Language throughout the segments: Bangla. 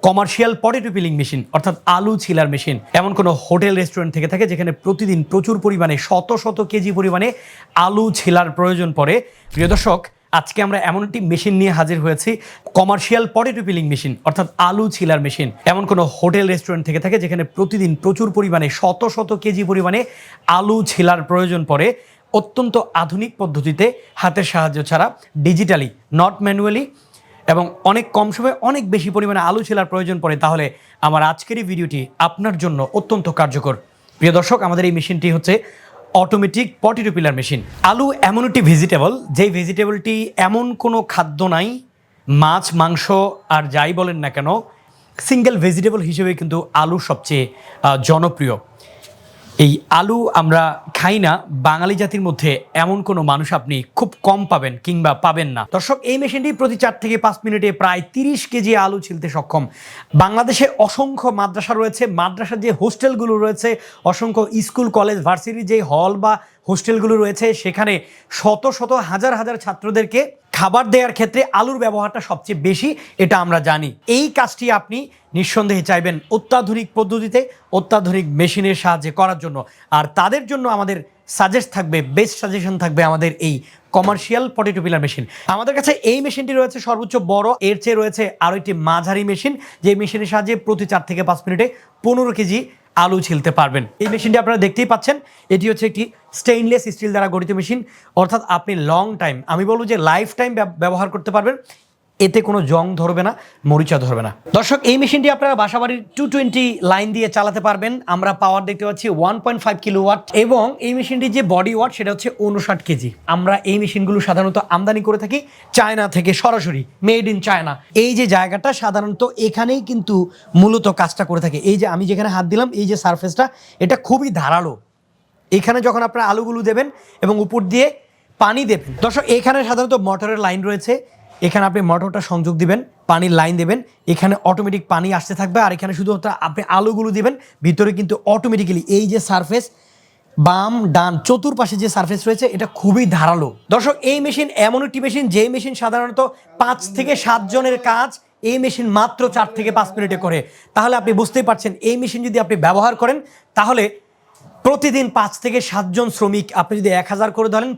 কমার্শিয়াল পটেটো পিলিং মেশিন অর্থাৎ আলু ছিলার মেশিন এমন কোনো হোটেল রেস্টুরেন্ট থেকে থাকে যেখানে প্রতিদিন প্রচুর পরিমাণে শত শত কেজি পরিমাণে আলু ছিলার প্রয়োজন পড়ে। প্রিয় দর্শক, আজকে আমরা এমন একটি মেশিন নিয়ে হাজির হয়েছি, কমার্শিয়াল পটেটো পিলিং মেশিন অর্থাৎ আলু ছিলার মেশিন এমন কোনো হোটেল রেস্টুরেন্ট থেকে থাকে যেখানে প্রতিদিন প্রচুর পরিমাণে শত শত কেজি পরিমাণে আলু ছিলার প্রয়োজন পড়ে অত্যন্ত আধুনিক পদ্ধতিতে, হাতের সাহায্য ছাড়া, ডিজিটালি, নট ম্যানুয়ালি, এবং অনেক কম সময়ে অনেক বেশি পরিমাণে আলু ছেলার প্রয়োজন পড়ে। তাহলে আমার আজকের এই ভিডিওটি আপনার জন্য অত্যন্ত কার্যকর। প্রিয় দর্শক, আমাদের এই মেশিনটি হচ্ছে অটোমেটিক পটেটো পিলার মেশিন। আলু এমন একটি ভেজিটেবল, যেই ভেজিটেবলটি এমন কোনো খাদ্য নাই, মাছ মাংস আর যাই বলেন না কেন, সিঙ্গেল ভেজিটেবল হিসেবে কিন্তু আলু সবচেয়ে জনপ্রিয়। এই আলু আমরা খাই না, বাঙালি জাতির মধ্যে এমন কোনো মানুষ আপনি খুব কম পাবেন কিংবা পাবেন না। দর্শক, এই মেশিনটি প্রতি 4 থেকে 5 মিনিটে প্রায় 30 কেজি আলু ছিলতে সক্ষম। বাংলাদেশে অসংখ্য মাদ্রাসা রয়েছে, মাদ্রাসার যে হোস্টেলগুলো রয়েছে, অসংখ্য স্কুল কলেজ ভার্সিটির যে হল বা হোস্টেলগুলো রয়েছে, সেখানে শত শত হাজার হাজার ছাত্রদেরকে খাবার দেওয়ার ক্ষেত্রে আলুর ব্যবহারটা সবচেয়ে বেশি, এটা আমরা জানি। এই কাজটি আপনি নিঃসন্দেহে চাইবেন অত্যাধুনিক পদ্ধতিতে, অত্যাধুনিক মেশিনের সাহায্যে করার জন্য। আর তাদের জন্য আমাদের সাজেস্ট থাকবে, বেস্ট সাজেশন থাকবে আমাদের এই কমার্শিয়াল পটেটো পিলার মেশিন। আমাদের কাছে এই মেশিনটি রয়েছে সর্বোচ্চ বড়, এর চেয়ে রয়েছে আরও একটি মাঝারি মেশিন, যে মেশিনের সাহায্যে প্রতি 4 থেকে 5 মিনিটে 15 কেজি আলু ছিলতে পারবেন। এই মেশিনটি আপনারা দেখতেই পাচ্ছেন, এটি হচ্ছে একটি স্টেইনলেস স্টিল দ্বারা গঠিত মেশিন, অর্থাৎ আপনি লং টাইম, আমি বলবো যে লাইফ টাইম ব্যবহার করতে পারবেন। এতে কোনো জং ধরবে না, মরিচা ধরবে না। দর্শক, এই মেশিনটি আপনারা বাসাবাড়ির 220 লাইন দিয়ে চালাতে পারবেন। আমরা পাওয়ার দেখতে পাচ্ছি 1.5 কিলোওয়াট, এবং এই মেশিনটির যে বডি ওয়াট সেটা হচ্ছে 59 কেজি। আমরা এই মেশিনগুলো সাধারণত আমদানি করে থাকি চায়না থেকে, সরাসরি মেড ইন চায়না। এই যে জায়গাটা সাধারণত এখানেই কিন্তু মূলত কাজটা করে থাকে। এই যে আমি যেখানে হাত দিলাম, এই যে সারফেসটা, এটা খুবই ধারালো। এখানে যখন আপনারা আলুগুলো দেবেন এবং উপর দিয়ে পানি দেবেন, দর্শক এখানে সাধারণত মোটরের লাইন রয়েছে, এখানে আপনি মোটরটা সংযোগ দিবেন, পানির লাইন দেবেন, এখানে অটোমেটিক পানি আসতে থাকবে, আর এখানে শুধুমাত্র আপনি আলুগুলো দিবেন, ভিতরে কিন্তু অটোমেটিক্যালি এই যে সারফেস, বাম ডান চতুর্পাশে যে সারফেস রয়েছে, এটা খুবই ধারালো। দর্শক, এই মেশিন এমন একটি মেশিন, যে মেশিন সাধারণত 5 থেকে 7 জনের কাজ এই মেশিন মাত্র 4 থেকে 5 মিনিটে করে। তাহলে আপনি বুঝতেই পারছেন, এই মেশিন যদি আপনি ব্যবহার করেন, তাহলে প্রতিদিন 5 থেকে 7 জন শ্রমিক আপনি যদি 1000 করে ধরেন,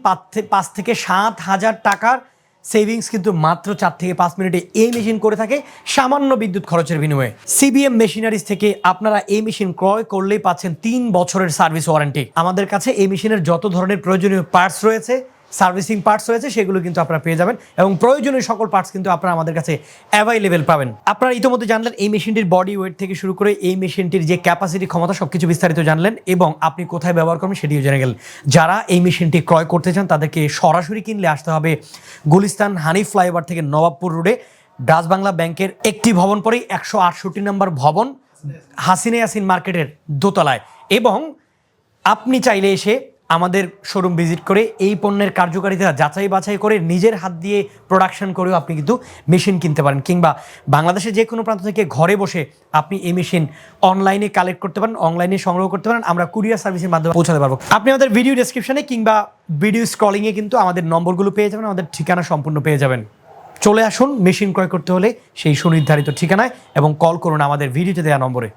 5 থেকে 7,000 টাকার সেভিংস কিন্তু মাত্র 4 থেকে 5 মিনিটে এই মেশিন করে থাকে, সামান্য বিদ্যুৎ খরচের বিনিময়ে। সিবিএম মেশিনারিজ থেকে আপনারা এই মেশিন ক্রয় করলেই পাচ্ছেন 3 বছরের সার্ভিস ওয়ারেন্টি। আমাদের কাছে এই মেশিনের যত ধরনের প্রয়োজনীয় পার্টস রয়েছে, সার্ভিসিং পার্টস রয়েছে, সেগুলো কিন্তু আপনারা পেয়ে যাবেন, এবং প্রয়োজনীয় সকল পার্টস কিন্তু আপনারা আমাদের কাছে অ্যাভেলেবেল পাবেন। আপনারা ইতিমধ্যে জানলেন এই মেশিনটির বডি ওয়েট থেকে শুরু করে এই মেশিনটির যে ক্যাপাসিটি, ক্ষমতা, সবকিছু বিস্তারিত জানলেন, এবং আপনি কোথায় ব্যবহার করবেন সেটিও জেনে গেলেন। যারা এই মেশিনটি ক্রয় করতে চান, তাদেরকে সরাসরি কিনলে আসতে হবে গুলিস্তান হানিফ ফ্লাইওভার থেকে নবাবপুর রোডে ডাচ বাংলা ব্যাংকের একটি ভবন পরেই 168 নম্বর ভবন, হাসিনে ইয়াসিন মার্কেটের দোতলায়। এবং আপনি চাইলে এসে আমাদের শোরুম ভিজিট করে এই পণ্যের কার্যকারিতা যাচাই বাছাই করে নিজের হাত দিয়ে প্রোডাকশন করেও আপনি কিন্তু মেশিন কিনতে পারেন, কিংবা বাংলাদেশের যে কোনো প্রান্ত থেকে ঘরে বসে আপনি এই মেশিন অনলাইনে কালেক্ট করতে পারেন, অনলাইনে সংগ্রহ করতে পারেন। আমরা কুরিয়ার সার্ভিসের মাধ্যমে পৌঁছাতে পারবো। আপনি আমাদের ভিডিও ডেসক্রিপশনে কিংবা ভিডিও স্ক্রলিংয়ে কিন্তু আমাদের নম্বরগুলো পেয়ে যাবেন, আমাদের ঠিকানা সম্পূর্ণ পেয়ে যাবেন। চলে আসুন মেশিন ক্রয় করতে হলে সেই সুনির্ধারিত ঠিকানায়, এবং কল করুন আমাদের ভিডিওতে দেওয়া নম্বরে।